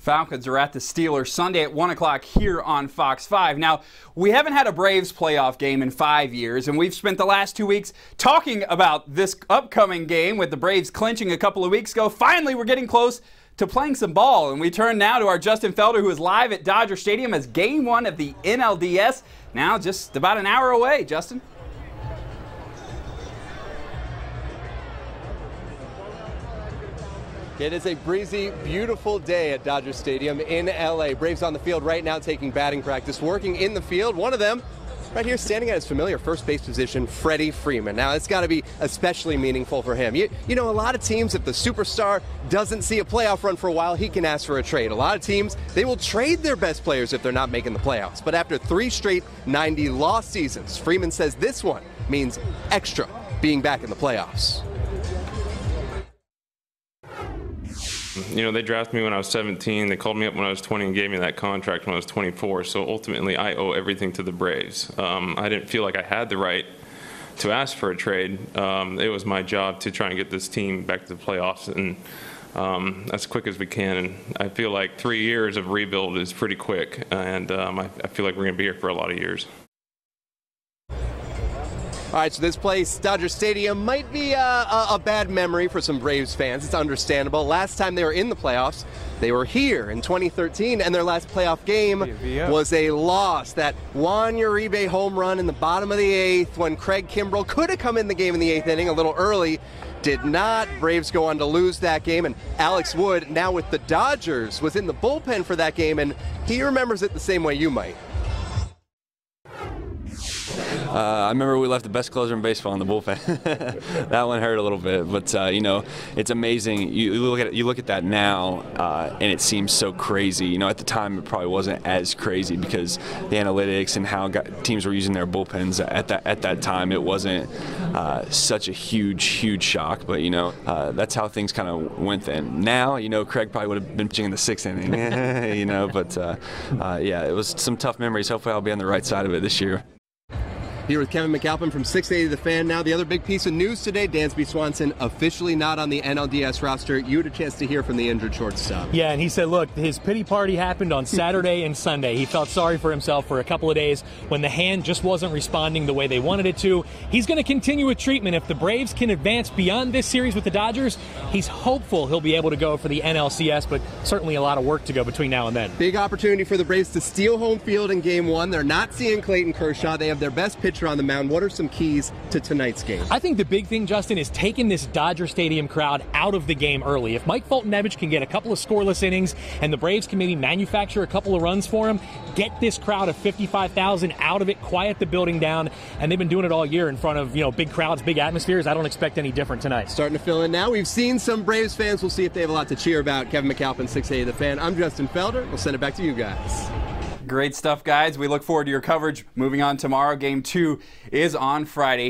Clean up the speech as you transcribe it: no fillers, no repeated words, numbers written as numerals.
Falcons are at the Steelers Sunday at 1 o'clock here on Fox 5. Now, we haven't had a Braves playoff game in 5 years, and we've spent the last 2 weeks talking about this upcoming game with the Braves clinching a couple of weeks ago. Finally, we're getting close to playing some ball, and we turn now to our Justin Felder, who is live at Dodger Stadium as Game 1 of the NLDS. Now just about an hour away. Justin? It is a breezy, beautiful day at Dodger Stadium in LA. Braves on the field right now taking batting practice, working in the field. One of them right here standing at his familiar first base position, Freddie Freeman. Now, it's got to be especially meaningful for him. You know, a lot of teams, if the superstar doesn't see a playoff run for a while, he can ask for a trade. A lot of teams, they will trade their best players if they're not making the playoffs. But after 3 straight 90-loss seasons, Freeman says this one means extra, being back in the playoffs. You know, they drafted me when I was 17. They called me up when I was 20 and gave me that contract when I was 24. So ultimately, I owe everything to the Braves. I didn't feel like I had the right to ask for a trade. It was my job to try and get this team back to the playoffs and as quick as we can. And I feel like 3 years of rebuild is pretty quick. And I feel like we're going to be here for a lot of years. All right, so this place, Dodger Stadium, might be a bad memory for some Braves fans. It's understandable. Last time they were in the playoffs, they were here in 2013, and their last playoff game was a loss. That Juan Uribe home run in the bottom of the 8th when Craig Kimbrell could have come in the game in the 8th inning a little early. Did not. Braves go on to lose that game, and Alex Wood, now with the Dodgers, was in the bullpen for that game, and he remembers it the same way you might. I remember we left the best closer in baseball in the bullpen. That one hurt a little bit, but you know, it's amazing. You look at that now, and it seems so crazy. You know, at the time it probably wasn't as crazy because the analytics and how teams were using their bullpens at that time. It wasn't such a huge shock, but you know, that's how things kind of went then. Now, you know, Craig probably would have been pitching in the 6th inning, you know, but yeah, it was some tough memories. Hopefully, I'll be on the right side of it this year. Here with Kevin McAlpin from 680 The Fan. Now, the other big piece of news today, Dansby Swanson officially not on the NLDS roster. You had a chance to hear from the injured shortstop. Yeah, and he said, look, his pity party happened on Saturday and Sunday. He felt sorry for himself for a couple of days when the hand just wasn't responding the way they wanted it to. He's going to continue with treatment. If the Braves can advance beyond this series with the Dodgers, he's hopeful he'll be able to go for the NLCS, but certainly a lot of work to go between now and then. Big opportunity for the Braves to steal home field in Game 1. They're not seeing Clayton Kershaw. They have their best pitcher on the mound. What are some keys to tonight's game? I think the big thing, Justin, is taking this Dodger Stadium crowd out of the game early. If Mike Fulton-Nevich can get a couple of scoreless innings and the Braves can maybe manufacture a couple of runs for him, get this crowd of 55,000 out of it, quiet the building down, and they've been doing it all year in front of, you know, big crowds, big atmospheres. I don't expect any different tonight. Starting to fill in now. We've seen some Braves fans. We'll see if they have a lot to cheer about. Kevin McAlpin, 680 The Fan. I'm Justin Felder. We'll send it back to you guys. Great stuff, guys. We look forward to your coverage. Moving on tomorrow, Game 2 is on Friday.